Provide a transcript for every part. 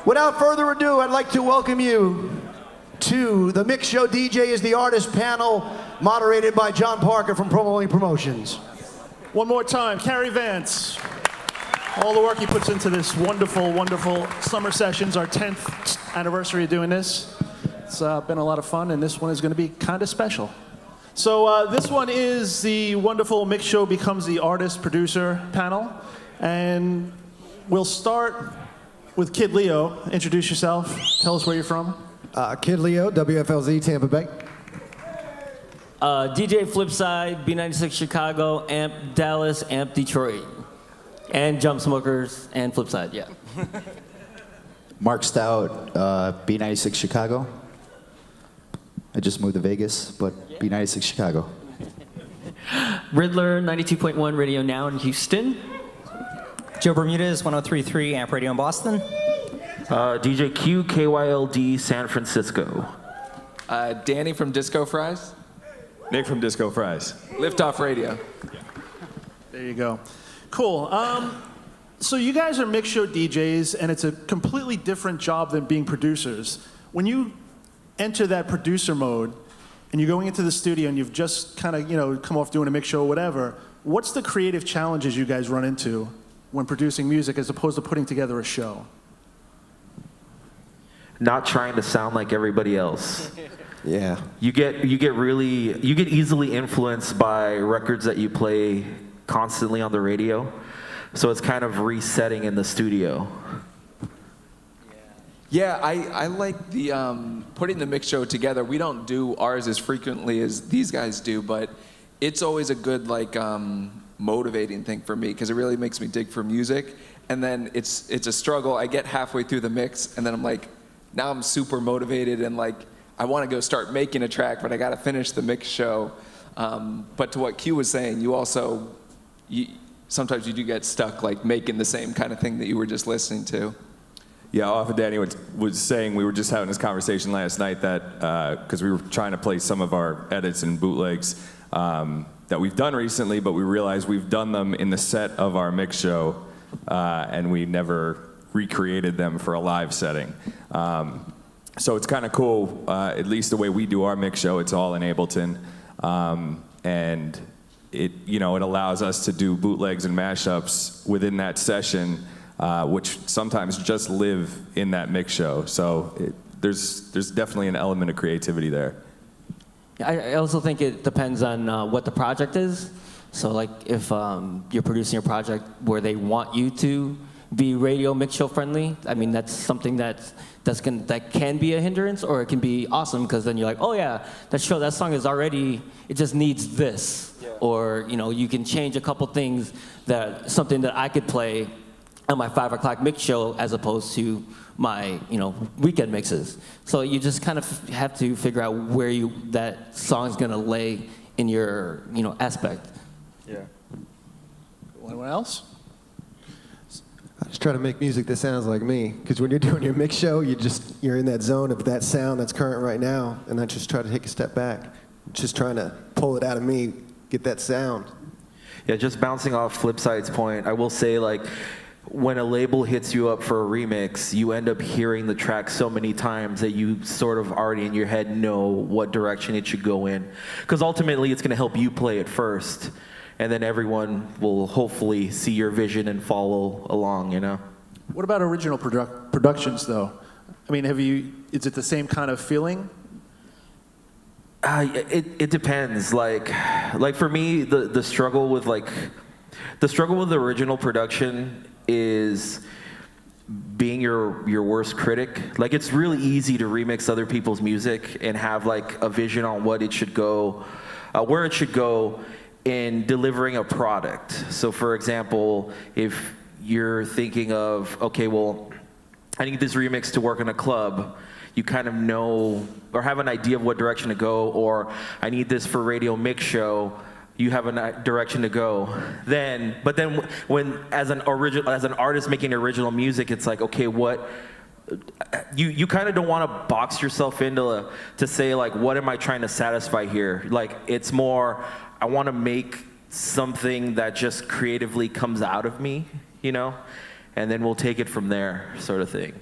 Without further ado, I'd like to welcome you to the Mix Show DJ is the Artist panel, moderated by John Parker from Promoing Promotions. One more time, Carrie Vance. All the work he puts into this wonderful, wonderful summer sessions, our 10th anniversary of doing this. It's been a lot of fun, and this one is going to be kind of special. So this one is the wonderful Mix Show Becomes the Artist Producer panel. And we'll start with Kid Leo. Introduce yourself. Tell us where you're from. Kid Leo, WFLZ, Tampa Bay. DJ Flipside, B96 Chicago, Amp Dallas, Amp Detroit. And Jump Smokers and Flipside, yeah. Mark Stout, B96 Chicago. I just moved to Vegas, but B96 Chicago. Riddler, 92.1 Radio Now in Houston. Joe Bermudez, 103.3 Amp Radio in Boston. DJ Q, KYLD, San Francisco. Danny from Disco Fries. Nick from Disco Fries. Liftoff Radio. There you go. Cool. So you guys are Mix Show DJs, and it's a completely different job than being producers. When you enter that producer mode, and you're going into the studio, and you've just kind of, come off doing a mix show or whatever, what's the creative challenges you guys run into when producing music as opposed to putting together a show? Not trying to sound like everybody else. Yeah. You get easily influenced by records that you play constantly on the radio. So it's kind of resetting in the studio. Yeah, I like the putting the mix show together. We don't do ours as frequently as these guys do, but it's always a good motivating thing for me because it really makes me dig for music. And then it's a struggle. I get halfway through the mix, and then I'm like, now I'm super motivated and I want to go start making a track, but I got to finish the mix show. But to what Q was saying, sometimes you do get stuck making the same kind of thing that you were just listening to. Yeah, off of Danny was saying, we were just having this conversation last night that, because we were trying to play some of our edits and bootlegs that we've done recently, but we realized we've done them in the set of our mix show, and we never recreated them for a live setting. So it's kind of cool, at least the way we do our mix show, it's all in Ableton, and it allows us to do bootlegs and mashups within that session, which sometimes just live in that mix show. So there's definitely an element of creativity there. I also think it depends on what the project is. So if you're producing a project where they want you to be radio mix show friendly, I mean, that's something that can be a hindrance, or it can be awesome because then you're like, oh yeah, that song is already, it just needs this. Yeah. Or you can change a couple things, something that I could play on my 5 o'clock mix show as opposed to my weekend mixes. So you just kind of have to figure out where that song's gonna lay in your aspect. Yeah. Anyone else? I just try to make music that sounds like me, because when you're doing your mix show, you're in that zone of that sound that's current right now, and I just try to take a step back, just trying to pull it out of me, get that sound. Yeah, just bouncing off Flipside's point, I will say when a label hits you up for a remix, you end up hearing the track so many times that you sort of already in your head know what direction it should go in. Because ultimately it's going to help you play it first, and then everyone will hopefully see your vision and follow along, What about original productions, though? I mean, is it the same kind of feeling? It depends. For me, the struggle with the original production is being your worst critic. It's really easy to remix other people's music and have a vision on what it should go, where it should go in delivering a product. So for example, if you're thinking of, okay, well, I need this remix to work in a club, you kind of know or have an idea of what direction to go, or I need this for radio mix show, you have a direction to go. But then when as an artist making original music, it's okay, what you kind of don't want to box yourself into to say what am I trying to satisfy here? It's more, I want to make something that just creatively comes out of me, and then we'll take it from there, sort of thing.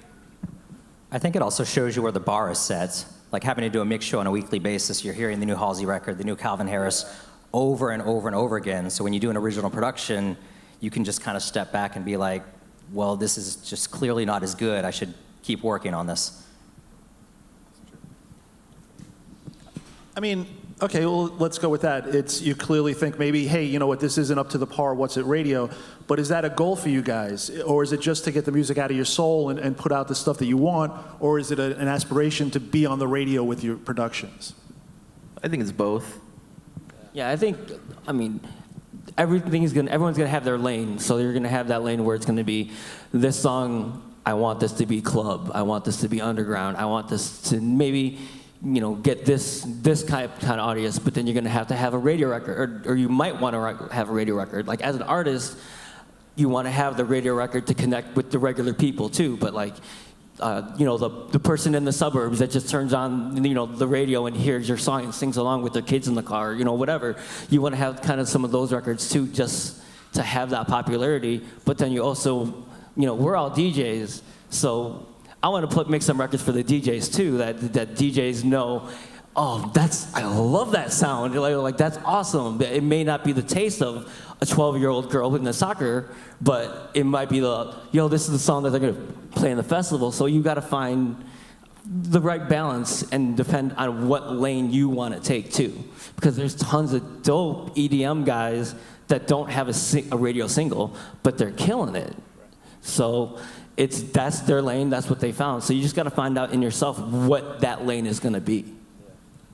I think it also shows you where the bar is set. Like having to do a mix show on a weekly basis, you're hearing the new Halsey record, the new Calvin Harris over and over and over again. So when you do an original production, you can just kind of step back and be like, well, this is just clearly not as good. I should keep working on this. I mean, okay, well, let's go with that. It's, you clearly think maybe, hey, you know what, this isn't up to the par, what's at radio, but is that a goal for you guys? Or is it just to get the music out of your soul and put out the stuff that you want? Or is it an aspiration to be on the radio with your productions? I think it's both. Yeah, I mean, everyone's gonna have their lane. So you're gonna have that lane where it's gonna be this song, I want this to be club, I want this to be underground, I want this to maybe, you know, get this kind of audience, but then you're gonna have to have a radio record, or you might want to have a radio record. Like as an artist, you want to have the radio record to connect with the regular people too, but like, you know, the person in the suburbs that just turns on, you know, the radio and hears your song and sings along with their kids in the car, you know, whatever. You want to have kind of some of those records too, just to have that popularity. But then you also, you know, we're all DJs, so I want to make some records for the DJs too, that DJs know, oh, I love that sound. Like that's awesome. It may not be the taste of a 12-year-old girl in the soccer, but it might be this is the song that they're gonna play in the festival. So you got to find the right balance and depend on what lane you want to take too, because there's tons of dope EDM guys that don't have a radio single, but they're killing it. So that's their lane, that's what they found. So you just got to find out in yourself what that lane is going to be.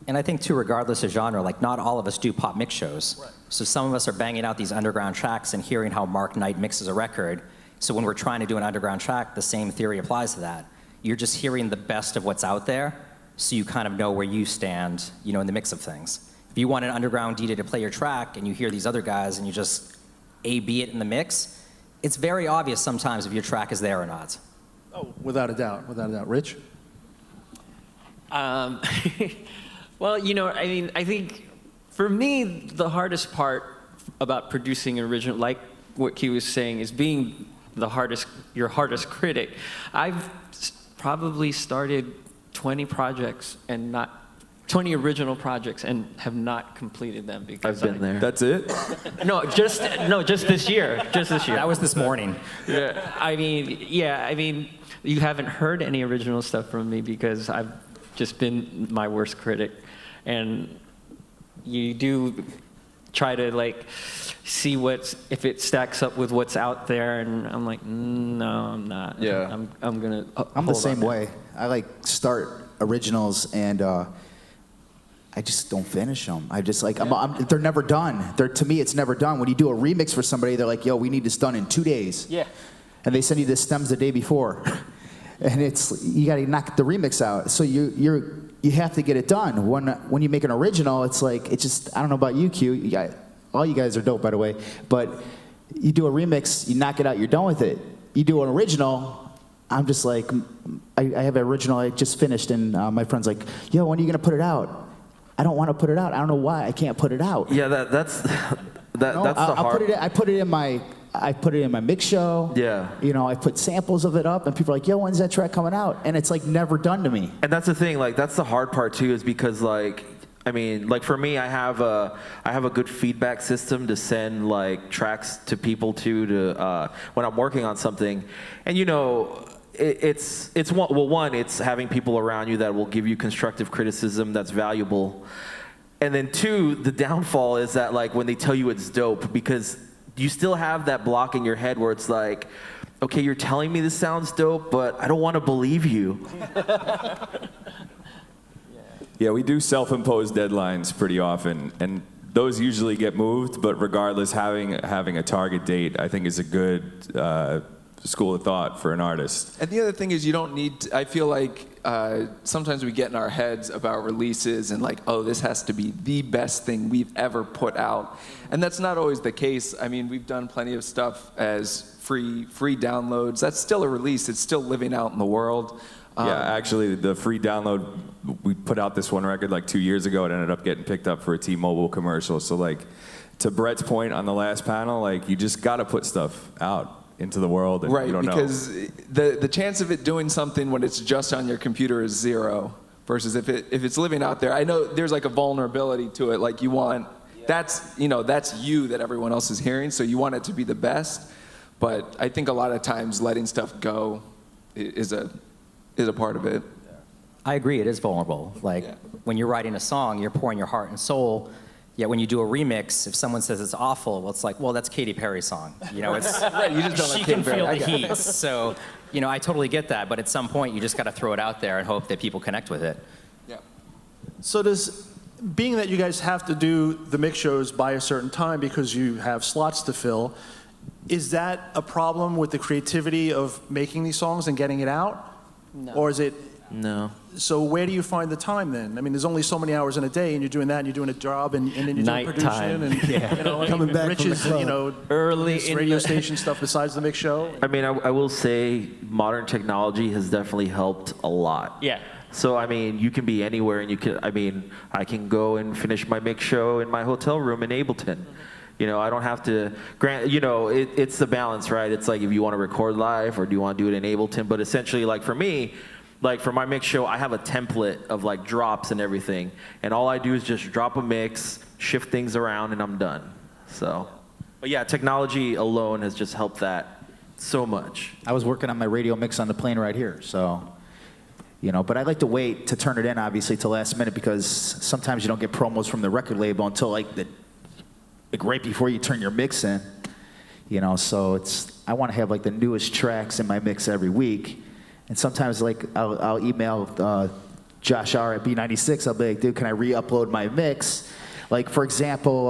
And I think too, regardless of genre, like not all of us do pop mix shows. Right. So some of us are banging out these underground tracks and hearing how Mark Knight mixes a record. So when we're trying to do an underground track, the same theory applies to that. You're just hearing the best of what's out there, so you kind of know where you stand, you know, in the mix of things. If you want an underground DJ to play your track and you hear these other guys and you just A/B it in the mix, it's very obvious sometimes if your track is there or not. Oh, without a doubt, without a doubt. Rich? Well, you know, I mean, I think for me, the hardest part about producing an original, like what Key was saying, is being your hardest critic. I've probably started 20 original projects and have not completed them because I've been there. That's it? No, just this year. Just this year. That was this morning. Yeah. I mean, you haven't heard any original stuff from me because I've just been my worst critic. And you do try to like see if it stacks up with what's out there, and I'm like, no, I'm not. Yeah. I'm gonna. I'm the same way. I like start originals and I just don't finish them. I just like, they're never done. To me, it's never done. When you do a remix for somebody, they're like, yo, we need this done in 2 days. Yeah. And they send you the stems the day before. And you got to knock the remix out. So you have to get it done. When you make an original, it's like, I don't know about you, Q. All you guys are dope, by the way. But you do a remix, you knock it out, you're done with it. You do an original, I'm just like, I have an original I just finished, and my friend's like, yo, when are you going to put it out? I don't want to put it out. I don't know why I can't put it out. Yeah, that's the hard. I put it in my mix show. Yeah. You know, I put samples of it up, and people are like, yo, when's that track coming out? And it's like never done to me. And that's the thing, like that's the hard part too, is because like, I mean, like for me, I have a good feedback system to send like tracks to people to when I'm working on something, and you know, it's it's having people around you that will give you constructive criticism that's valuable, and then two, the downfall is that like when they tell you it's dope, because you still have that block in your head where it's like, okay, you're telling me this sounds dope, but I don't want to believe you. Yeah, we do self-imposed deadlines pretty often, and those usually get moved, but regardless, having a target date, I think, is a good school of thought for an artist. And the other thing is you don't need to, I feel like sometimes we get in our heads about releases and like, oh, this has to be the best thing we've ever put out. And that's not always the case. I mean, we've done plenty of stuff as free downloads. That's still a release. It's still living out in the world. Yeah, actually, the free download, we put out this one record like 2 years ago. It ended up getting picked up for a T-Mobile commercial. So like, to Brett's point on the last panel, like you just got to put stuff out. into the world, and Right, you don't know. because the chance of it doing something when it's just on your computer is 0, versus if it's living out there. I know there's like a vulnerability to it. Like you want, that's you that everyone else is hearing, so you want it to be the best. But I think a lot of times letting stuff go is a part of it. I agree, it is vulnerable. Like, when you're writing a song, you're pouring your heart and soul. Yet when you do a remix, if someone says it's awful, well, it's like, well, that's Katy Perry's song. You know, it's Right, you just don't she like can Katy Perry. feel I the got it. heat. So, you know, I totally get that. But at some point, you just got to throw it out there and hope that people connect with it. Yeah. So being that you guys have to do the mix shows by a certain time because you have slots to fill, is that a problem with the creativity of making these songs and getting it out? No. Or is it, No. so where do you find the time then? I mean, there's only so many hours in a day, and you're doing that, and you're doing a job, and then you're doing Nighttime. production, and you know, Coming back from the Rich's, club. you know, Early his in radio the- station stuff besides the mix show. I mean, I will say modern technology has definitely helped a lot. Yeah. So, I mean, you can be anywhere, and I can go and finish my mix show in my hotel room in Ableton. You know, I don't have to, it's the balance, right? It's like if you want to record live or do you want to do it in Ableton. But essentially, like for me, like for my mix show, I have a template of like drops and everything. And all I do is just drop a mix, shift things around, and I'm done. So, but yeah, technology alone has just helped that so much. I was working on my radio mix on the plane right here, so, but I like to wait to turn it in, obviously, till last minute, because sometimes you don't get promos from the record label until like right before you turn your mix in, so I want to have like the newest tracks in my mix every week. And sometimes like I'll email Josh R at B96, I'll be like, dude, can I re-upload my mix? Like, for example,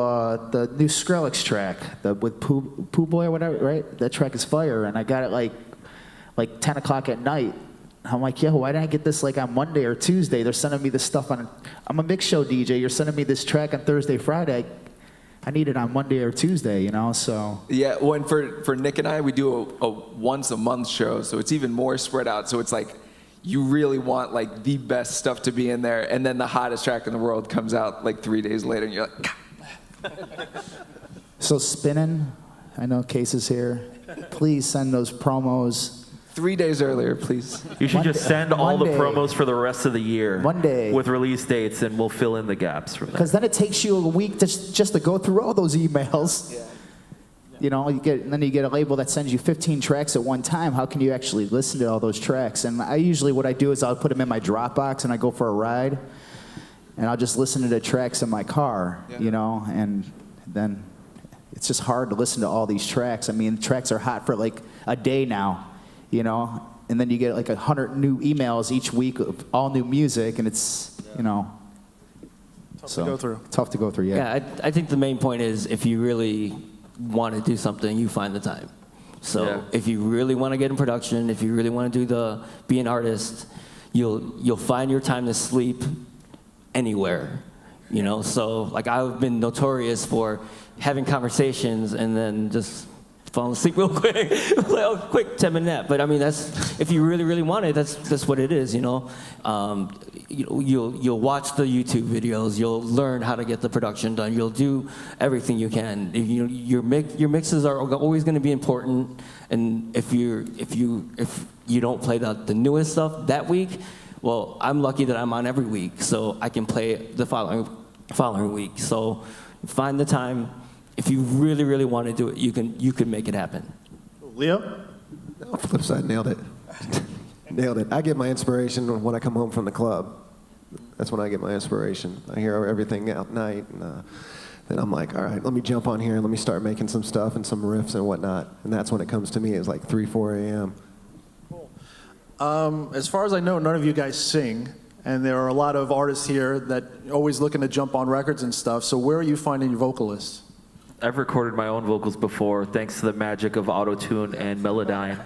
the new Skrillex track, with Pooh Boy or whatever, right? That track is fire, and I got it like 10 o'clock at night. I'm like, yo, why didn't I get this like on Monday or Tuesday? They're sending me this stuff I'm a mix show DJ. You're sending me this track on Thursday, Friday. I need it on Monday or Tuesday, so. Yeah, when for Nick and I, we do a once a month show, so it's even more spread out. So it's like you really want like the best stuff to be in there, and then the hottest track in the world comes out like 3 days later, and you're like. So spinning, I know Case is here. Please send those promos. 3 days earlier, please. You should just send all the Monday. promos for the rest of the year. Monday. With release dates, and we'll fill in the gaps from there. Because then it takes you a week just to go through all those emails. Yeah. Then you get a label that sends you 15 tracks at one time. How can you actually listen to all those tracks? And what I do is I'll put them in my Dropbox and I go for a ride, and I'll just listen to the tracks in my car, and then it's just hard to listen to all these tracks. I mean, tracks are hot for like a day now, and then you get like 100 new emails each week of all new music, and it's, Tough to go through. Tough to go through, Yeah, I think the main point is if you really want to do something, you find the time. So Yeah. if you really want to get in production, if you really want to be an artist, you'll find your time to sleep anywhere. So like I've been notorious for having conversations and then just falling asleep real quick, quick 10-minute nap. But I mean, that's if you really, really want it, that's what it is. You'll watch the YouTube videos. You'll learn how to get the production done. You'll do everything you can. Your mixes are always going to be important. And if you don't play the newest stuff that week, well, I'm lucky that I'm on every week, so I can play the following week. So find the time. If you really, really want to do it, you can make it happen. Leo? Flip side, nailed it. Nailed it. I get my inspiration when I come home from the club. That's when I get my inspiration. I hear everything out night, and then I'm like, all right, let me jump on here and let me start making some stuff and some riffs and whatnot. And that's when it comes to me. It's like 3, 4 a.m. As far as I know, none of you guys sing, and there are a lot of artists here that are always looking to jump on records and stuff. So where are you finding your vocalists? I've recorded my own vocals before, thanks to the magic of Auto-Tune and Melodyne.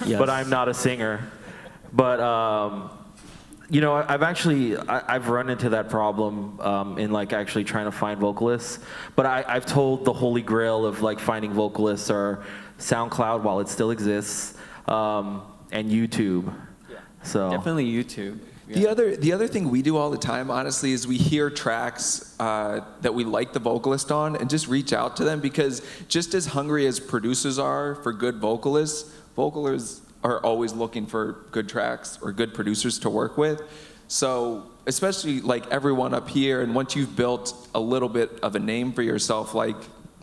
Yes. But I'm not a singer. But I've run into that problem in like actually trying to find vocalists. But I've told the holy grail of like finding vocalists are SoundCloud while it still exists, and YouTube. So Definitely YouTube. The other thing we do all the time, honestly, is we hear tracks that we like the vocalist on and just reach out to them, because just as hungry as producers are for good vocalists are always looking for good tracks or good producers to work with. So especially like everyone up here, and once you've built a little bit of a name for yourself, like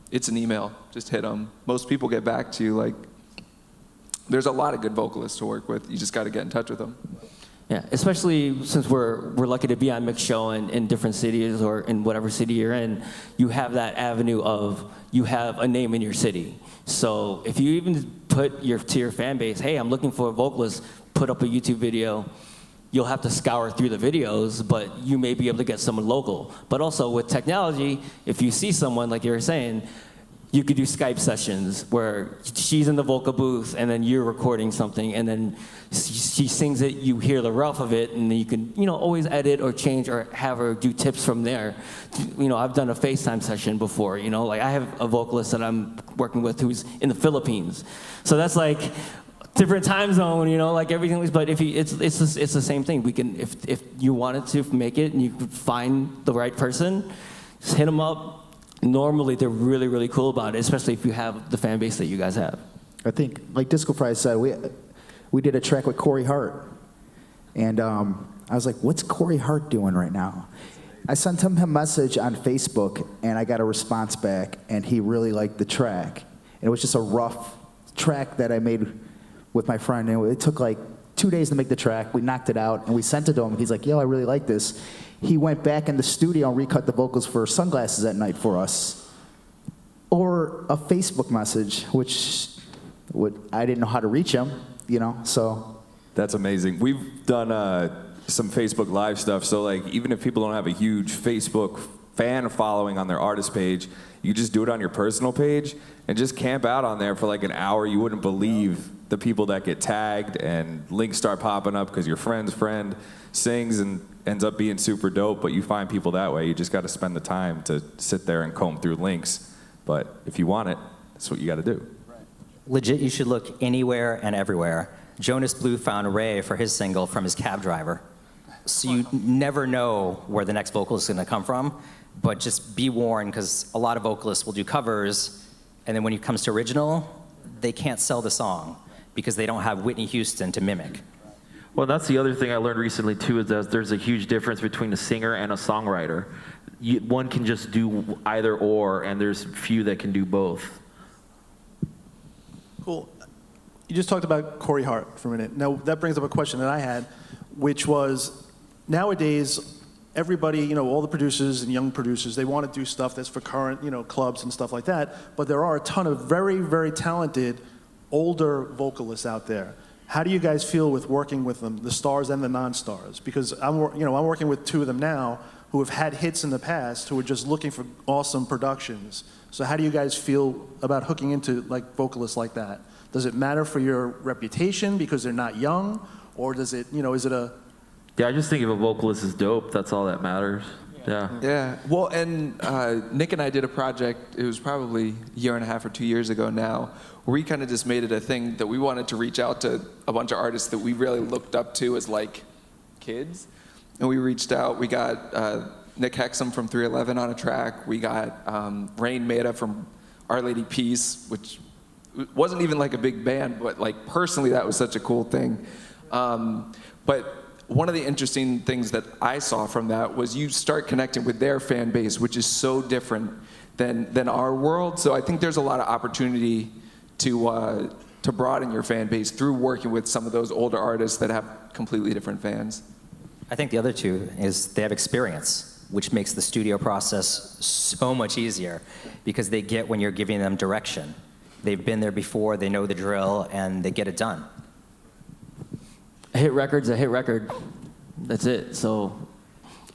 it's an email, just hit them. Most people get back to you. Like there's a lot of good vocalists to work with. You just got to get in touch with them. Yeah, especially since we're lucky to be on Mix Show in different cities or in whatever city you're in, you have that avenue of you have a name in your city. So if you even put to your fan base, hey, I'm looking for a vocalist, put up a YouTube video. You'll have to scour through the videos, but you may be able to get someone local. But also with technology, if you see someone, like you were saying, you could do Skype sessions where she's in the vocal booth and then you're recording something and then she sings it, you hear the rough of it, and then you can, always edit or change or have her do tips from there. I've done a FaceTime session before, like I have a vocalist that I'm working with who's in the Philippines. So that's like different time zone, like everything. But if it's the same thing. We can, if you wanted to make it and you could find the right person, just hit them up. Normally, they're really, really cool about it, especially if you have the fan base that you guys have. I think, like Disco Fries said, we did a track with Corey Hart, and I was like, "What's Corey Hart doing right now?" I sent him a message on Facebook, and I got a response back, and he really liked the track. And it was just a rough track that I made with my friend, and it took like 2 days to make the track. We knocked it out, and we sent it to him. He's like, "Yo, I really like this." He went back in the studio and recut the vocals for Sunglasses at Night for us. Or a Facebook message, which I didn't know how to reach him, so. That's amazing. We've done some Facebook Live stuff, so like even if people don't have a huge Facebook fan following on their artist page, you just do it on your personal page and just camp out on there for like an hour. You wouldn't believe the people that get tagged and links start popping up because your friend's friend sings and ends up being super dope, but you find people that way. You just got to spend the time to sit there and comb through links. But if you want it, that's what you got to do. Legit, you should look anywhere and everywhere. Jonas Blue found Ray for his single from his cab driver. So you never know where the next vocalist is going to come from, but just be warned, because a lot of vocalists will do covers, and then when it comes to original, they can't sell the song because they don't have Whitney Houston to mimic. Well, that's the other thing I learned recently too, is that there's a huge difference between a singer and a songwriter. One can just do either or, and there's few that can do both. Cool. You just talked about Corey Hart for a minute. Now, that brings up a question that I had, which was, nowadays, everybody, all the producers and young producers, they want to do stuff that's for current, clubs and stuff like that, but there are a ton of very, very talented older vocalists out there. How do you guys feel with working with them, the stars and the non-stars? Because I'm working with two of them now who have had hits in the past, who are just looking for awesome productions. So how do you guys feel about hooking into like vocalists like that? Does it matter for your reputation because they're not young, or does it, is it a? Yeah, I just think if a vocalist is dope, that's all that matters. Yeah. Yeah. Well, and Nick and I did a project, it was probably a year and a half or 2 years ago now, where we kind of just made it a thing that we wanted to reach out to a bunch of artists that we really looked up to as like kids. And we reached out. We got Nick Hexum from 311 on a track. We got Rain Maida from Our Lady Peace, which wasn't even like a big band, but like personally that was such a cool thing. But one of the interesting things that I saw from that was you start connecting with their fan base, which is so different than our world. So I think there's a lot of opportunity to broaden your fan base through working with some of those older artists that have completely different fans. I think the other two is they have experience, which makes the studio process so much easier because they get when you're giving them direction. They've been there before, they know the drill, and they get it done. A hit record's a hit record. That's it. So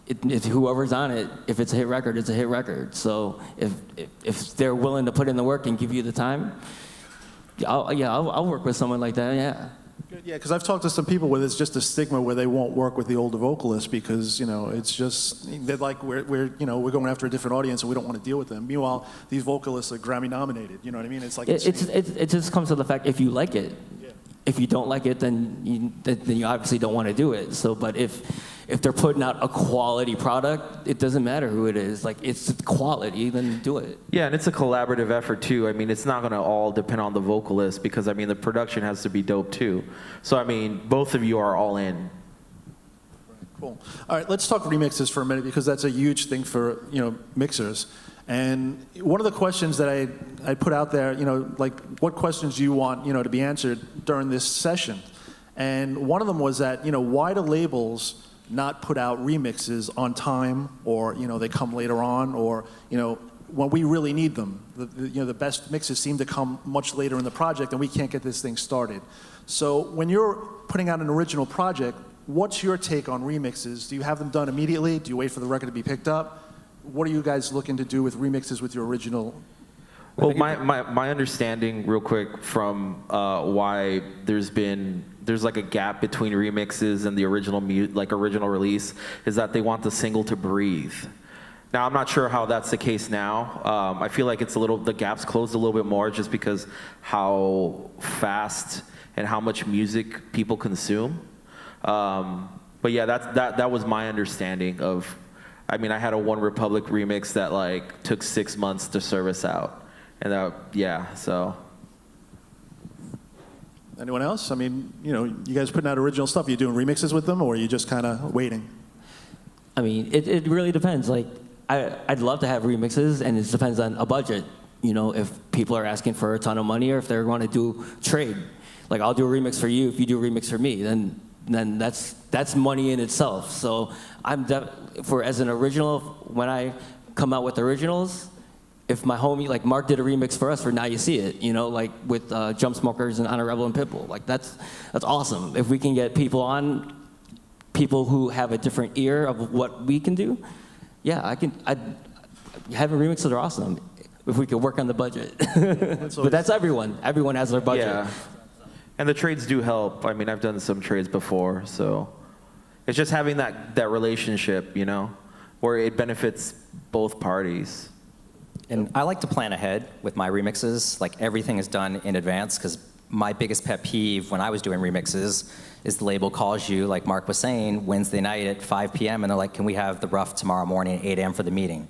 it's whoever's on it, if it's a hit record, it's a hit record. So if they're willing to put in the work and give you the time, I'll work with someone like that, yeah. Good, yeah, because I've talked to some people where there's just a stigma where they won't work with the older vocalists because it's just they're like we're going after a different audience and we don't want to deal with them. Meanwhile, these vocalists are Grammy nominated. You know what I mean? It's like it just comes to the fact if you like it, if you don't like it, then you obviously don't want to do it. So, but if they're putting out a quality product, it doesn't matter who it is. Like, it's quality, then do it. Yeah, and it's a collaborative effort too. I mean, it's not gonna all depend on the vocalist because I mean the production has to be dope too. So I mean, both of you are all in. Cool. All right, let's talk remixes for a minute because that's a huge thing for, you know, mixers. And one of the questions that I put out there, you know, like what questions do you want, you know, to be answered during this session? And one of them was that, you know, why do labels not put out remixes on time, or, you know, they come later on, or, you know, when we really need them? You know, the best mixes seem to come much later in the project and we can't get this thing started. So when you're putting out an original project, what's your take on remixes? Do you have them done immediately? Do you wait for the record to be picked up? What are you guys looking to do with remixes with your original? Well, my understanding, real quick, from why there's like a gap between remixes and the original original release is that they want the single to breathe. Now, I'm not sure how that's the case now. I feel like the gap's closed a little bit more just because how fast and how much music people consume. But yeah, that was my understanding of. I mean, I had a One Republic remix that like took 6 months to service out, and yeah, so. Anyone else? I mean, you know, you guys putting out original stuff. Are you doing remixes with them, or are you just kind of waiting? I mean, it really depends. Like, I'd love to have remixes, and it depends on a budget. You know, if people are asking for a ton of money, or if they're going to do trade. Like, I'll do a remix for you if you do a remix for me. Then that's money in itself. So as an original, when I come out with originals, if my homie, like Mark did a remix for us for Now You See It, you know, like with Jump Smokers and Honor Rebel and Pitbull, like that's awesome. If we can get people who have a different ear of what we can do, yeah, having remixes are awesome if we could work on the budget. But that's everyone. Everyone has their budget. Yeah. And the trades do help. I mean, I've done some trades before, so it's just having that relationship, you know, where it benefits both parties. And I like to plan ahead with my remixes. Like, everything is done in advance, because my biggest pet peeve when I was doing remixes is the label calls you, like Mark was saying, Wednesday night at 5 p.m. and they're like, can we have the rough tomorrow morning at 8 a.m. for the meeting?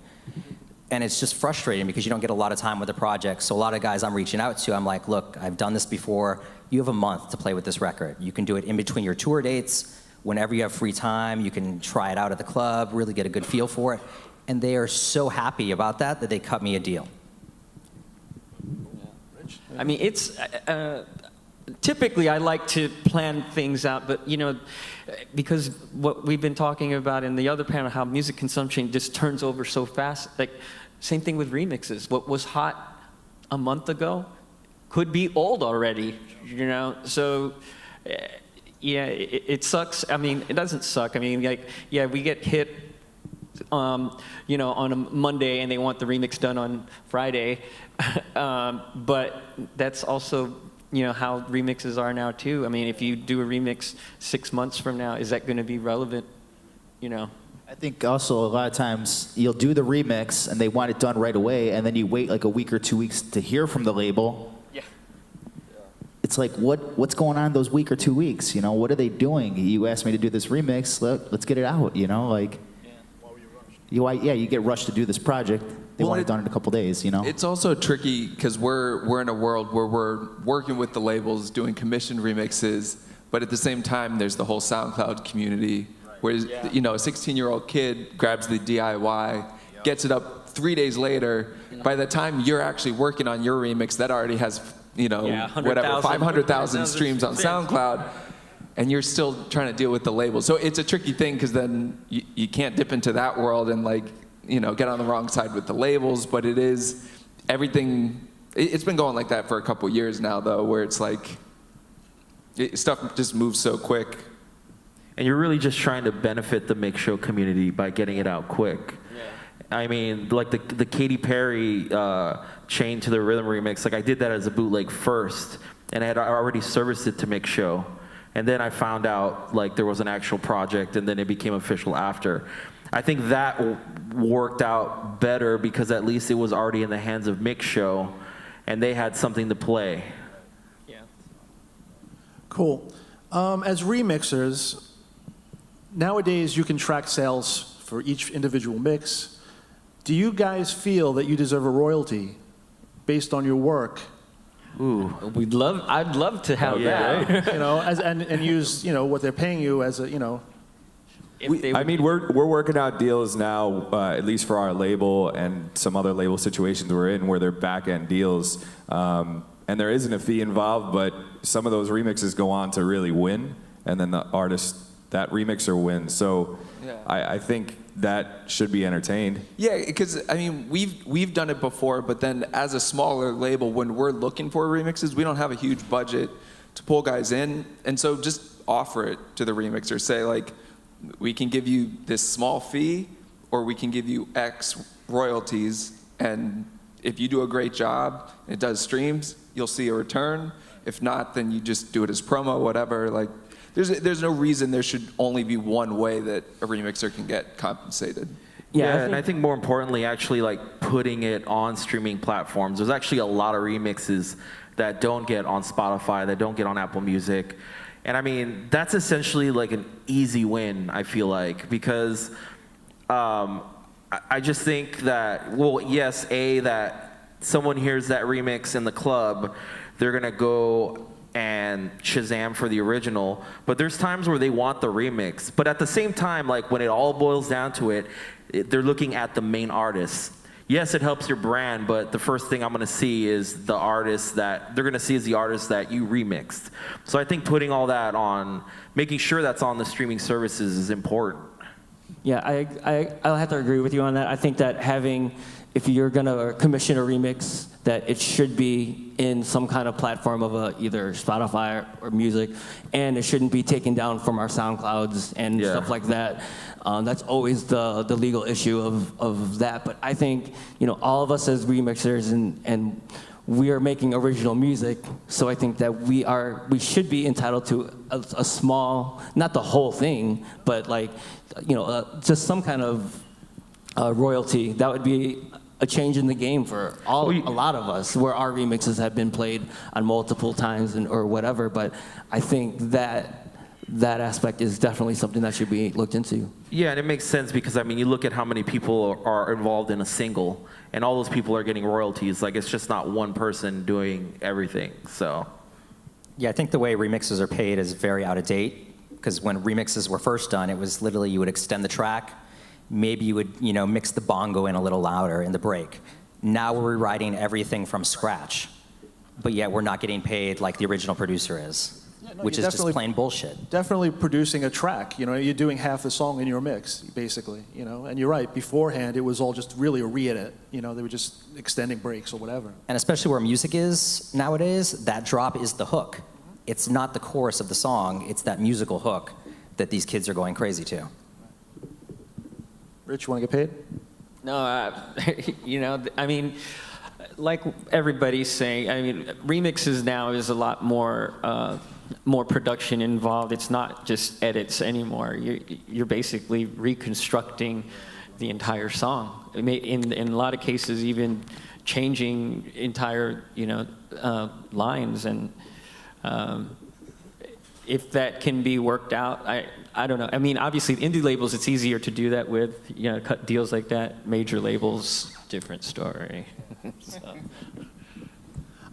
And it's just frustrating because you don't get a lot of time with the project. So a lot of guys I'm reaching out to, I'm like, look, I've done this before. You have a month to play with this record. You can do it in between your tour dates. Whenever you have free time, you can try it out at the club, really get a good feel for it. And they are so happy about that they cut me a deal. I mean, it's typically I like to plan things out, but you know, because what we've been talking about in the other panel, how music consumption just turns over so fast. Like, same thing with remixes. What was hot a month ago could be old already, you know? So, yeah, it sucks. I mean, it doesn't suck. I mean, like, yeah, we get hit, you know, on a Monday and they want the remix done on Friday. But that's also, you know, how remixes are now too. I mean, if you do a remix 6 months from now, is that going to be relevant, you know? I think also a lot of times you'll do the remix and they want it done right away, and then you wait like a week or 2 weeks to hear from the label. Yeah. It's like, what's going on those week or 2 weeks? You know, what are they doing? You asked me to do this remix. Let's get it out. You know, like, you get rushed to do this project. They want it done in a couple days. You know, It's also tricky because we're in a world where we're working with the labels, doing commissioned remixes, but at the same time, there's the whole SoundCloud community. Whereas, you know, a 16-year-old kid grabs the DIY, gets it up 3 days later. By the time you're actually working on your remix, that already has, you know, whatever, 500,000 streams on SoundCloud, and you're still trying to deal with the label. So it's a tricky thing because then you can't dip into that world and, like, you know, get on the wrong side with the labels. But it is everything. It's been going like that for a couple years now, though, where it's like stuff just moves so quick. And you're really just trying to benefit the Mix Show community by getting it out quick. Yeah. I mean, like the Katy Perry Chain to the Rhythm remix, like I did that as a bootleg first, and I had already serviced it to Mix Show. And then I found out like there was an actual project, and then it became official after. I think that worked out better because at least it was already in the hands of Mix Show, and they had something to play. Cool. As remixers, nowadays you can track sales for each individual mix. Do you guys feel that you deserve a royalty based on your work? I'd love to have that. You know, and use what they're paying you as a If they I would- mean, we're working out deals now, at least for our label and some other label situations we're in, where they're back-end deals. And there isn't a fee involved, but some of those remixes go on to really win, and then the artist, that remixer wins. So Yeah. I think that should be entertained. Yeah, because I mean, we've done it before, but then as a smaller label, when we're looking for remixes, we don't have a huge budget to pull guys in, and so just offer it to the remixer. Say like, we can give you this small fee, or we can give you X royalties, and if you do a great job, it does streams, you'll see a return. If not, then you just do it as promo, whatever. Like, there's no reason there should only be one way that a remixer can get compensated. Yeah, and I think more importantly, actually like putting it on streaming platforms. There's actually a lot of remixes that don't get on Spotify, that don't get on Apple Music. And I mean, that's essentially like an easy win, I feel like, because I just think that, well, yes, that someone hears that remix in the club, they're gonna go and Shazam for the original, but there's times where they want the remix. But at the same time, like when it all boils down to it, they're looking at the main artist. Yes, it helps your brand, but the first thing I'm gonna see is the artist that they're gonna see is the artist that you remixed. So I think putting all that on, making sure that's on the streaming services is important. Yeah, I'll have to agree with you on that. I think that if you're gonna commission a remix, that it should be in some kind of platform of either Spotify or music, and it shouldn't be taken down from our SoundClouds and stuff like that. That's always the legal issue of that. But I think all of us as remixers and we are making original music, so I think that we should be entitled to a small, not the whole thing, but like just some kind of royalty. That would be a change in the game for a lot of us, where our remixes have been played on multiple times or whatever. But I think that aspect is definitely something that should be looked into. Yeah, and it makes sense because I mean, you look at how many people are involved in a single, and all those people are getting royalties. Like, it's just not one person doing everything. So, Yeah, I think the way remixes are paid is very out of date, because when remixes were first done, it was literally you would extend the track, maybe you would mix the bongo in a little louder in the break. Now we're rewriting everything from scratch, but yet we're not getting paid like the original producer is, which is just plain bullshit. Definitely producing a track. You're doing half the song in your mix, basically. And you're right. Beforehand, it was all just really a re-edit. They were just extending breaks or whatever. And especially where music is nowadays, that drop is the hook. It's not the chorus of the song, it's that musical hook that these kids are going crazy to. Rich, you want to get paid? No, I mean, like everybody's saying, I mean, remixes now is a lot more production involved. It's not just edits anymore. You're basically reconstructing the entire song. In a lot of cases, even changing entire lines. And if that can be worked out, I don't know. I mean, obviously, indie labels, it's easier to do that with, cut deals like that. Major labels, different story. So.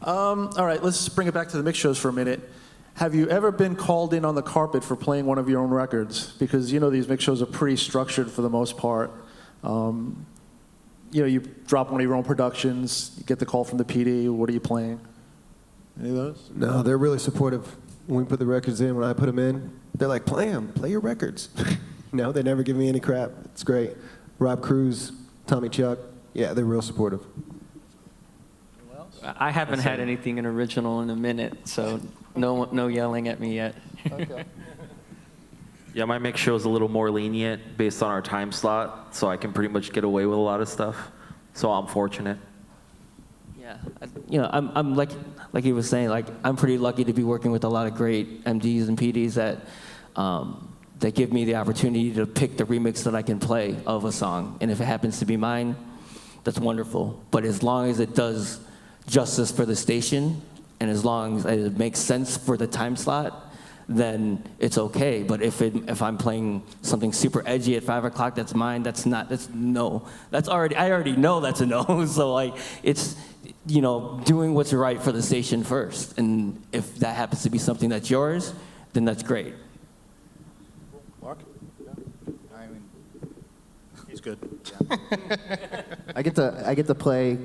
All right, let's bring it back to the mix shows for a minute. Have you ever been called in on the carpet for playing one of your own records? Because these mix shows are pretty structured for the most part. You drop one of your own productions, you get the call from the PD, what are you playing? Any of those? No, they're really supportive. When we put the records in, when I put them in, they're like, play them, play your records. They never give me any crap. It's great. Rob Cruz, Tommy Chuck, yeah, they're real supportive. I haven't had anything in original in a minute, so no yelling at me yet. Okay. yeah, my mix show is a little more lenient based on our time slot, so I can pretty much get away with a lot of stuff. So I'm fortunate. Yeah, I'm like he was saying, like I'm pretty lucky to be working with a lot of great MDs and PDs that give me the opportunity to pick the remix that I can play of a song, and if it happens to be mine, that's wonderful. But as long as it does justice for the station, and as long as it makes sense for the time slot, then it's okay. But if I'm playing something super edgy at 5 o'clock, that's mine. That's not. That's no. That's already. I already know that's a no. So like, it's, you know, doing what's right for the station first. And if that happens to be something that's yours, then that's great. Mark? He's good. I get to play.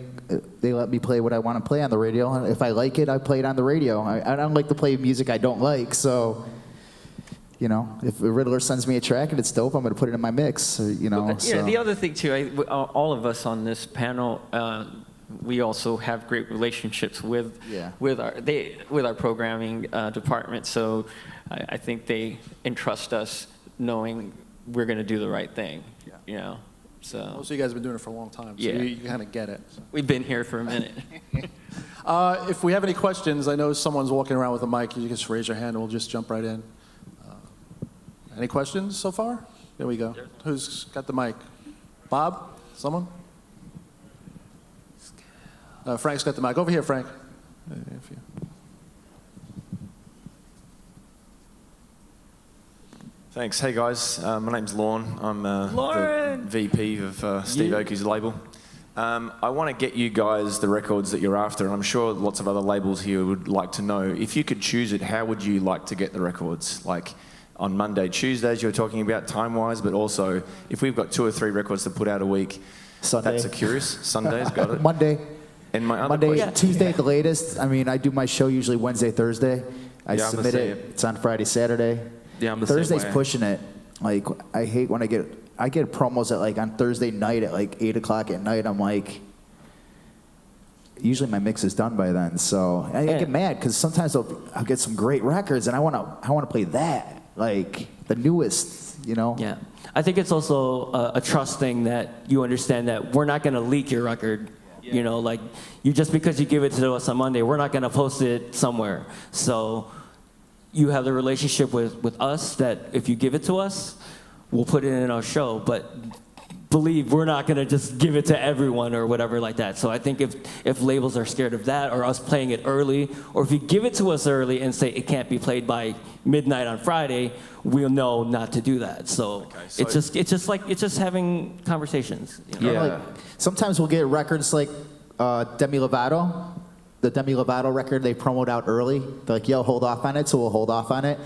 They let me play what I want to play on the radio, and if I like it, I play it on the radio. I don't like to play music I don't like, so you know, if Riddler sends me a track and it's dope, I'm going to put it in my mix. You know. Yeah, so. the other thing too, all of us on this panel, we also have great relationships with our programming department. So I think they entrust us knowing we're going to do the right thing. You know. So Most of you guys have been doing it for a long time, so Yeah. you kind of get it. So. we've been here for a minute. If we have any questions, I know someone's walking around with a mic. You can just raise your hand and we'll just jump right in. Any questions so far? There we go. Who's got the mic? Bob? Someone? Frank's got the mic. Over here, Frank. If you- Thanks. Hey guys, my name's Lorne. I'm the VP of Steve Aoki's label. I want to get you guys the records that you're after, and I'm sure lots of other labels here would like to know. If you could choose it, how would you like to get the records? Like on Monday, Tuesdays, you were talking about time-wise, but also if we've got 2 or 3 records to put out a week, Sunday. that's a curious. Sundays, got it. Monday. And my other Monday, question, Tuesday at the latest. I mean, I do my show usually Wednesday, Thursday. I Yeah, I'm the submit it. same. It's on Friday, Saturday. Yeah, I'm the same Thursday's way. pushing it. Like, I hate when I get promos at like on Thursday night at like 8 o'clock at night. I'm like, usually my mix is done by then. So I get mad because sometimes I'll get some great records and I want to play that, like the newest, you know. Yeah. I think it's also a trust thing that you understand that we're not going to leak your record. You know, like, just because you give it to us on Monday, we're not going to post it somewhere. So you have the relationship with us that if you give it to us, we'll put it in our show. But believe we're not going to just give it to everyone or whatever like that. So I think if labels are scared of that, or us playing it early, or if you give it to us early and say it can't be played by midnight on Friday, we'll know not to do that. So, it's just having conversations. You know? Yeah. Like, sometimes we'll get records like Demi Lovato. The Demi Lovato record they promote out early. They're like, yo, hold off on it, so we'll hold off on it.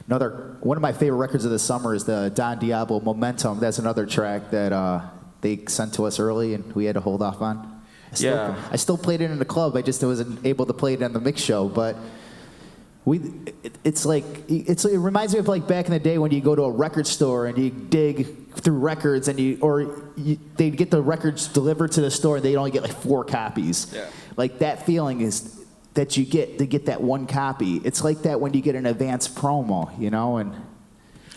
One of my favorite records of the summer is the Don Diablo Momentum. That's another track that they sent to us early and we had to hold off on. I still played it in the club. I just wasn't able to play it on the mix show. But it reminds me of like back in the day when you go to a record store and you dig through records and they'd get the records delivered to the store and they'd only get like 4 copies. Yeah. Like that feeling is that you get to get that one copy. It's like that when you get an advance promo, you know, and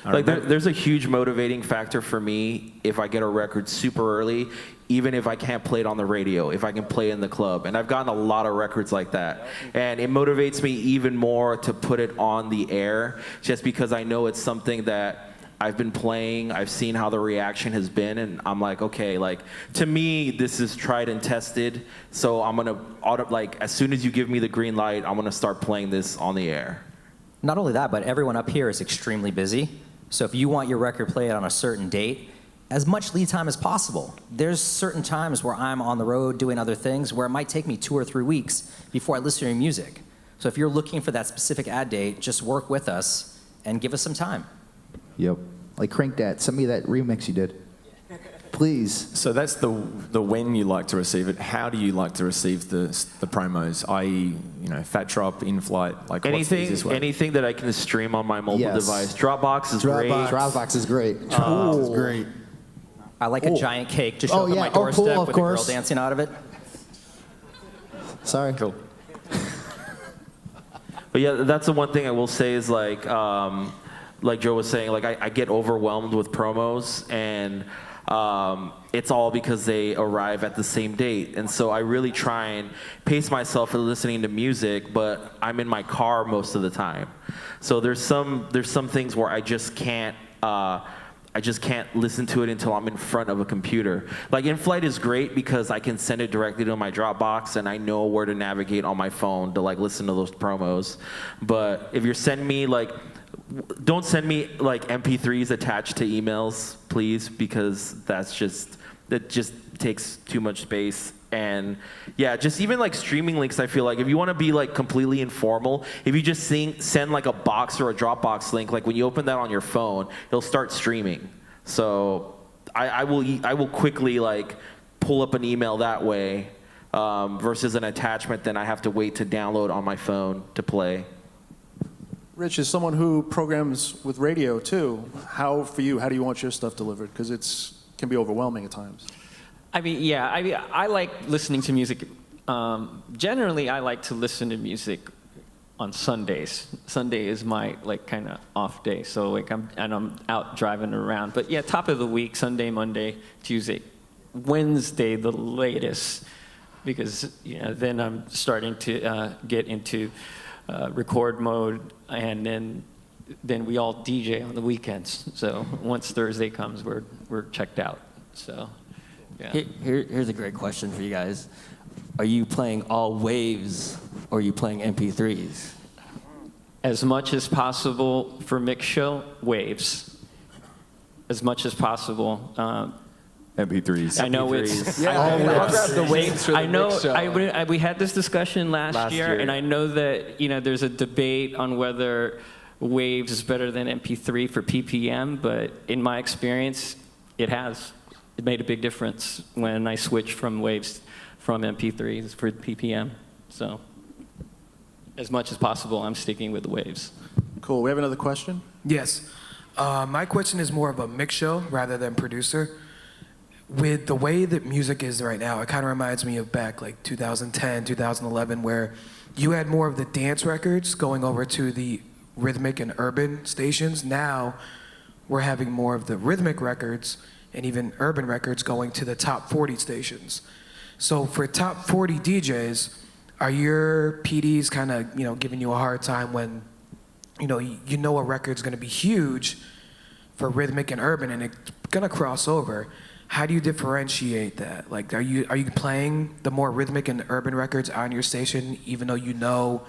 like there's a huge motivating factor for me if I get a record super early, even if I can't play it on the radio, if I can play it in the club. And I've gotten a lot of records like that. And it motivates me even more to put it on the air, just because I know it's something that I've been playing, I've seen how the reaction has been, and I'm like, okay, like, to me, this is tried and tested, so I'm gonna, like, as soon as you give me the green light, I'm gonna start playing this on the air. Not only that, but everyone up here is extremely busy. So if you want your record played on a certain date, as much lead time as possible. There's certain times where I'm on the road doing other things where it might take me 2 or 3 weeks before I listen to your music. So if you're looking for that specific ad date, just work with us and give us some time. Yep. Like Crank That. Send me that remix you did. Please. so that's the when you like to receive it. How do you like to receive the promos? I.e., you know, Fat Drop, in-flight, like what's the easiest way? Anything that I can stream on my mobile Yes. device. Dropbox is great. Dropbox is great. Dropbox is great. I like a giant cake to show up at my cool, doorstep of with a girl course. dancing out of it. Sorry. Cool. But yeah, that's the one thing I will say is like Joe was saying, like I get overwhelmed with promos, and it's all because they arrive at the same date. And so I really try and pace myself for listening to music, but I'm in my car most of the time. So there's some things where I just can't I just can't listen to it until I'm in front of a computer. Like in-flight is great because I can send it directly to my Dropbox and I know where to navigate on my phone to like listen to those promos. But if you're sending me like, don't send me like MP3s attached to emails, please, because that just takes too much space. And yeah, just even like streaming links, I feel like if you want to be like completely informal, if you just send like a box or a Dropbox link, like when you open that on your phone, it'll start streaming. So I will quickly like pull up an email that way versus an attachment then I have to wait to download on my phone to play. Rich, as someone who programs with radio too, how do you want your stuff delivered? Because it can be overwhelming at times. I mean, yeah. I mean, I like listening to music. Generally, I like to listen to music on Sundays. Sunday is my like kind of off day. So like I'm out driving around. But yeah, top of the week, Sunday, Monday, Tuesday, Wednesday, the latest, because then I'm starting to get into record mode, and then we all DJ on the weekends. So once Thursday comes, we're checked out. So. Yeah. Here's a great question for you guys. Are you playing all waves or are you playing MP3s? As much as possible for mix show, waves. As much as possible. MP3s. I know it's. I'll grab the waves for the I know. mix show. We had this discussion last year, and I know that there's a debate on whether waves is better than MP3 for PPM, but in my experience, it has. It made a big difference when I switched from waves from MP3s for PPM. So as much as possible, I'm sticking with the waves. Cool. We have another question? Yes. My question is more of a mix show rather than producer. With the way that music is right now, it kind of reminds me of back like 2010, 2011, where you had more of the dance records going over to the rhythmic and urban stations. Now we're having more of the rhythmic records and even urban records going to the top 40 stations. So for top 40 DJs, are your PDs kind of giving you a hard time when you know a record's going to be huge for rhythmic and urban and it's going to cross over? How do you differentiate that? Like, are you playing the more rhythmic and urban records on your station even though you know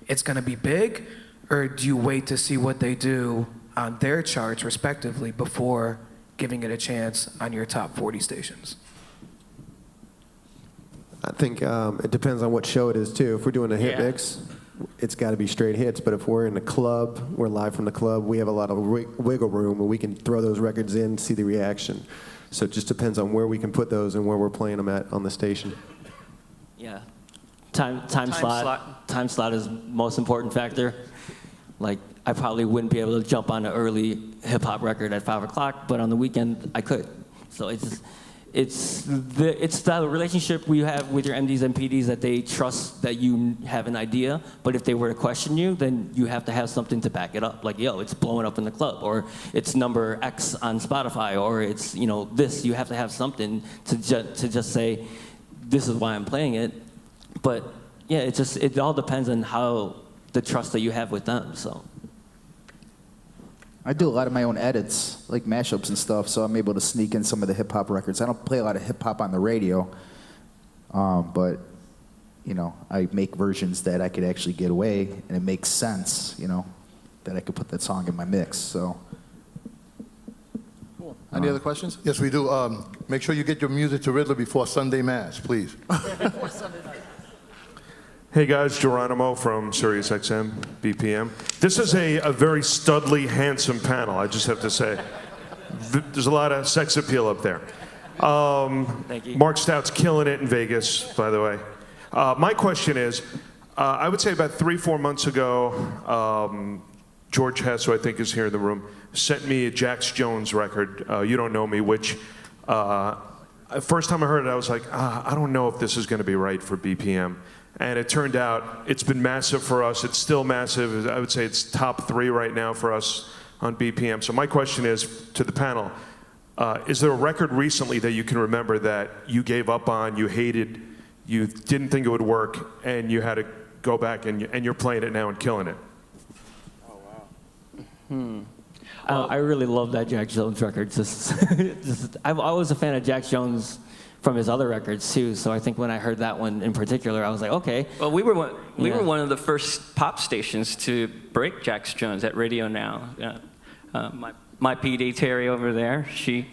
it's going to be big, or do you wait to see what they do on their charts respectively before giving it a chance on your top 40 stations? I think it depends on what show it is too. If we're doing a hit Yeah. mix, it's got to be straight hits. But if we're in a club, we're live from the club, we have a lot of wiggle room and we can throw those records in, see the reaction. So it just depends on where we can put those and where we're playing them at on the station. Yeah. Time slot is most important factor. Like, I probably wouldn't be able to jump on an early hip hop record at 5 o'clock, but on the weekend I could. So it's the relationship we have with your MDs and PDs, that they trust that you have an idea, but if they were to question you, then you have to have something to back it up. Like, yo, it's blowing up in the club, or it's number X on Spotify, or it's this. You have to have something to just say, this is why I'm playing it. But yeah, it all depends on how the trust that you have with them. So. I do a lot of my own edits, like mashups and stuff, so I'm able to sneak in some of the hip hop records. I don't play a lot of hip hop on the radio, but I make versions that I could actually get away, and it makes sense, that I could put that song in my mix. So. Cool. Any other questions? Yes, we do. Make sure you get your music to Riddler before Sunday Mass, please. Hey guys, Geronimo from SiriusXM BPM. This is a very studly, handsome panel, I just have to say. There's a lot of sex appeal up there. Thank you. Mark Stout's killing it in Vegas, by the way. My question is, I would say about 3-4 months ago, George Hess, who I think is here in the room, sent me a Jax Jones record, You Don't Know Me, which first time I heard it, I was like, I don't know if this is going to be right for BPM. And it turned out it's been massive for us. It's still massive. I would say it's top 3 right now for us on BPM. So my question is to the panel, is there a record recently that you can remember that you gave up on, you hated, you didn't think it would work, and you had to go back and you're playing it now and killing it? Oh, wow. I really love that Jack Jones record. I was a fan of Jack Jones from his other records too. So I think when I heard that one in particular, I was like, okay. Well, we were one of the first pop stations to break Jack Jones at Radio Now. My PD Terry over there, she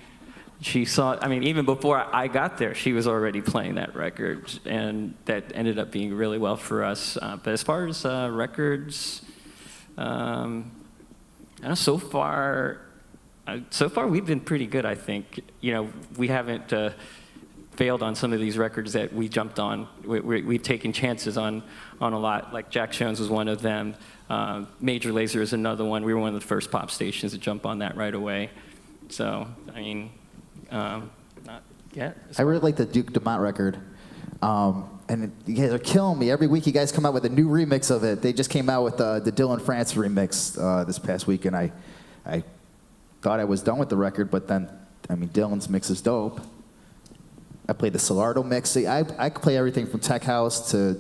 saw. I mean, even before I got there, she was already playing that record, and that ended up being really well for us. But as far as records, so far we've been pretty good. I think we haven't failed on some of these records that we jumped on. We've taken chances on a lot. Like Jack Jones was one of them. Major Lazer is another one. We were one of the first pop stations to jump on that right away. So I mean, not yet. I really like the Duke Dumont record. And you guys are killing me. Every week you guys come out with a new remix of it. They just came out with the Dylan France remix this past week, and I thought I was done with the record, but then, I mean, Dylan's mix is dope. I played the Solardo mix. See, I could play everything from tech house to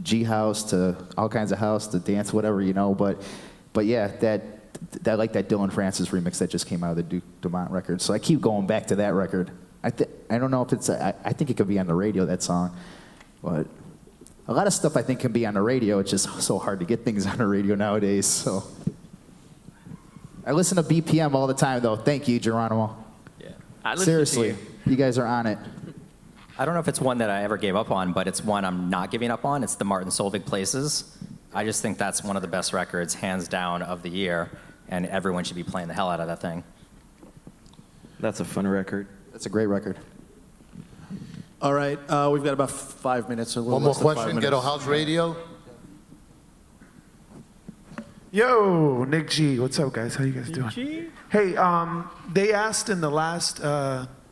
G house to all kinds of house to dance, whatever, But yeah, I like that Dylan Francis remix that just came out of the Duke Dumont record. So I keep going back to that record. I don't know if it's, I think it could be on the radio, that song. But a lot of stuff I think can be on the radio. It's just so hard to get things on the radio nowadays. So I listen to BPM all the time, though. Thank you, Geronimo. Yeah. Seriously, you guys are on it. I don't know if it's one that I ever gave up on, but it's one I'm not giving up on. It's the Martin Solveig Places. I just think that's one of the best records, hands down, of the year, and everyone should be playing the hell out of that thing. That's a fun record. That's a great record. All right, we've got about 5 minutes. Or a little One more less than 5 question. minutes. Ghetto House Radio. Yo, Nick G. What's up, guys? How you guys doing? Hey, they asked in the last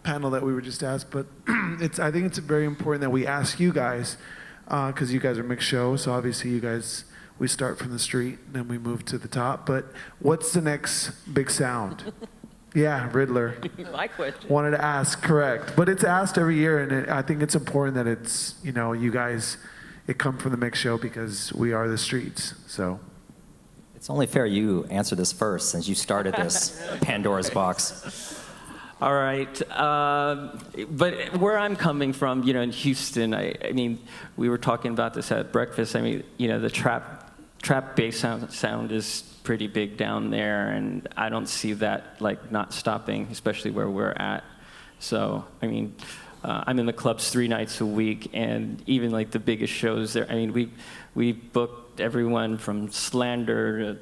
panel that we were just asked, but I think it's very important that we ask you guys, because you guys are mixed show, so obviously you guys, we start from the street, and then we move to the top, but what's the next big sound? Yeah, Riddler. My question. Wanted to ask, correct. But it's asked every year, and I think it's important that it's, you guys, it come from the mix show because we are the streets, so. It's only fair you answer this first since you started this Pandora's box. All right, but where I'm coming from, in Houston, I mean, we were talking about this at breakfast. I mean, the trap bass sound is pretty big down there, and I don't see that not stopping, especially where we're at. So, I mean, I'm in the clubs 3 nights a week, and even the biggest shows there. I mean, we booked everyone from Slander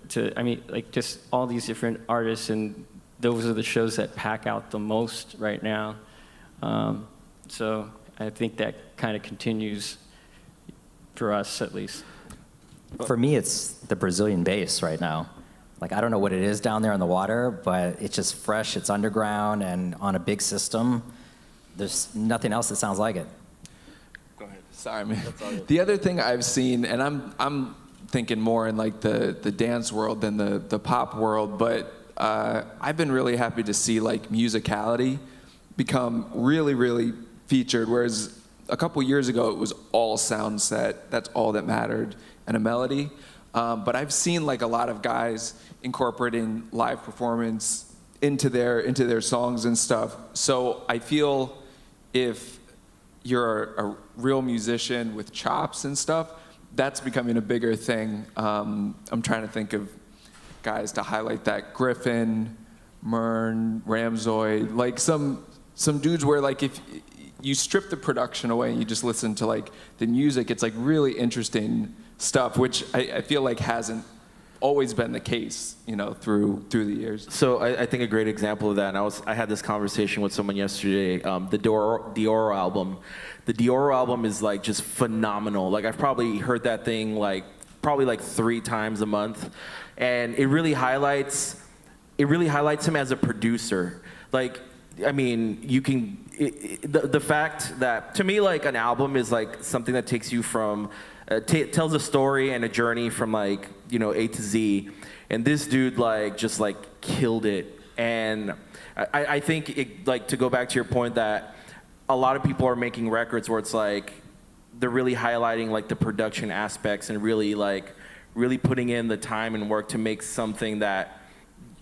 to I mean, just all these different artists, and those are the shows that pack out the most right now. So I think that kind of continues for us, at least. For me, it's the Brazilian bass right now. I don't know what it is down there in the water, but it's just fresh, it's underground, and on a big system. There's nothing else that sounds like it. Go ahead. Sorry, man. The other thing I've seen, and I'm thinking more in the dance world than the pop world, but I've been really happy to see musicality become really, really featured, whereas a couple years ago it was all sound set. That's all that mattered, and a melody. But I've seen a lot of guys incorporating live performance into their songs and stuff. So I feel if you're a real musician with chops and stuff, that's becoming a bigger thing. I'm trying to think of guys to highlight that. Griffin, Mern, Ramzoid, some dudes where if you strip the production away and you just listen to the music, it's really interesting stuff, which I feel hasn't always been the case, through the years. So I think a great example of that, and I had this conversation with someone yesterday, the Dioro album. The Dioro album is just phenomenal. I've probably heard that thing probably 3 times a month, and it really highlights him as a producer. I mean, you can, the fact that, to me, an album is something that takes you from, tells a story and a journey from A to Z. And this dude just killed it. And I think it, to go back to your point that a lot of people are making records where it's they're really highlighting the production aspects and really really putting in the time and work to make something that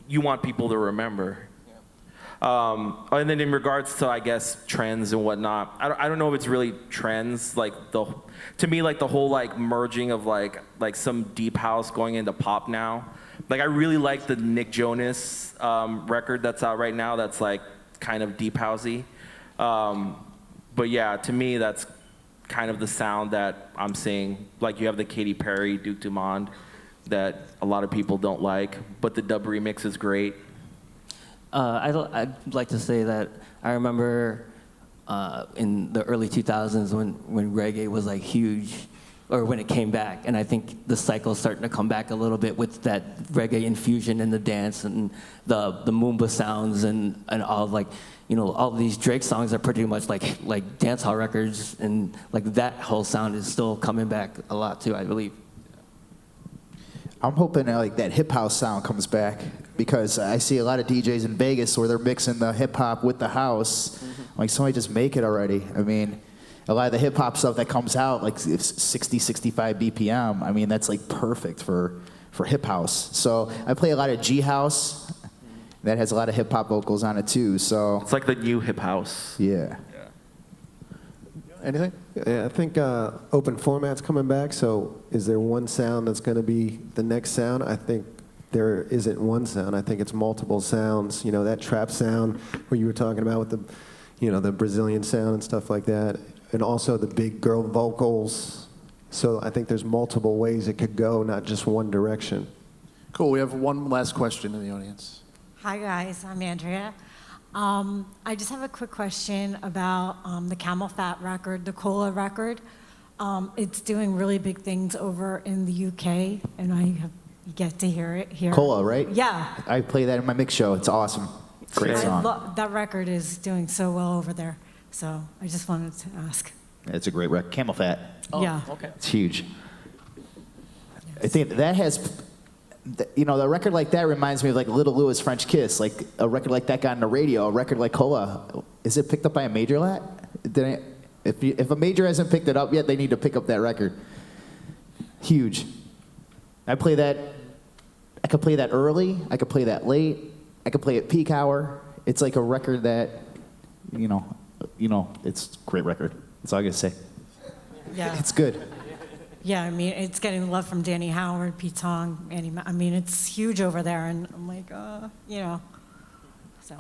you want people to remember. And then in regards to, I guess, trends and whatnot, I don't know if it's really trends. Like to me, like the whole like merging of like some deep house going into pop now. Like I really like the Nick Jonas record that's out right now. That's like kind of deep housey. But yeah, to me, that's kind of the sound that I'm seeing. Like you have the Katy Perry, Duke Dumont, that a lot of people don't like, but the dub remix is great. I'd like to say that I remember in the early 2000s when reggae was like huge, or when it came back, and I think the cycle's starting to come back a little bit with that reggae infusion in the dance and the Moomba sounds and all like, you know, all these Drake songs are pretty much like dance hall records, and like that whole sound is still coming back a lot too, I believe. I'm hoping like that hip house sound comes back, because I see a lot of DJs in Vegas where they're mixing the hip hop with the house. Like, somebody just make it already. I mean, a lot of the hip hop stuff that comes out, like it's 60, 65 BPM. I mean, that's like perfect for hip house. So I play a lot of G house. That has a lot of hip hop vocals on it too. So it's like the new hip house. Yeah. Anything? Yeah, I think open format's coming back. So is there one sound that's going to be the next sound? I think there isn't one sound. I think it's multiple sounds. You know, that trap sound where you were talking about with the, you know, the Brazilian sound and stuff like that, and also the big girl vocals. So I think there's multiple ways it could go, not just one direction. Cool. We have one last question in the audience. Hi guys, I'm Andrea. I just have a quick question about the Camel Fat record, the Cola record. It's doing really big things over in the UK, and I get to hear it here. Cola, right? Yeah. I play that in my mix show. It's awesome. Great song. That record is doing so well over there, so I just wanted to ask. It's a great record. Camel Fat. Oh, yeah. Okay. It's huge. I think that has, you know, a record like that reminds me of like Little Louis French Kiss. Like a record like that got on the radio. A record like Cola, is it picked up by a major lat? If a major hasn't picked it up yet, they need to pick up that record. Huge. I play that. I could play that early. I could play that late. I could play at peak hour. It's like a record that, you know, it's a great record. That's all I gotta say. Yeah. It's good. Yeah, I mean, it's getting love from Danny Howard, Pete Tong, Andy. I mean, it's huge over there, and I'm like, you know. So.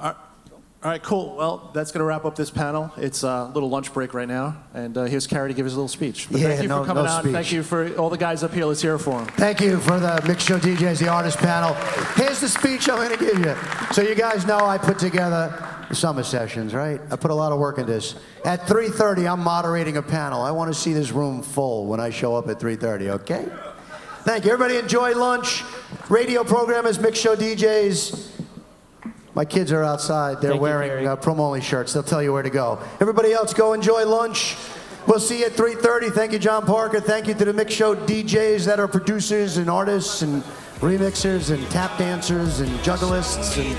All right, cool. Well, that's going to wrap up this panel. It's a little lunch break right now, and here's Carrie to give us a little speech. But thank you for coming out. Speech. Thank you for all the guys up here. Let's hear it for them. Thank you for the Mix Show DJs, the artist panel. Here's the speech I'm going to give you. So you guys know I put together the summer sessions, right? I put a lot of work in this. At 3:30, I'm moderating a panel. I want to see this room full when I show up at 3:30, okay? Thank you. Everybody enjoy lunch. Radio programmers, Mix Show DJs. My kids are outside. They're wearing promo-only shirts. They'll tell you where to go. Everybody else, go enjoy lunch. We'll see you at 3:30. Thank you, John Parker. Thank you to the Mix Show DJs that are producers and artists and remixers and tap dancers and juggalists and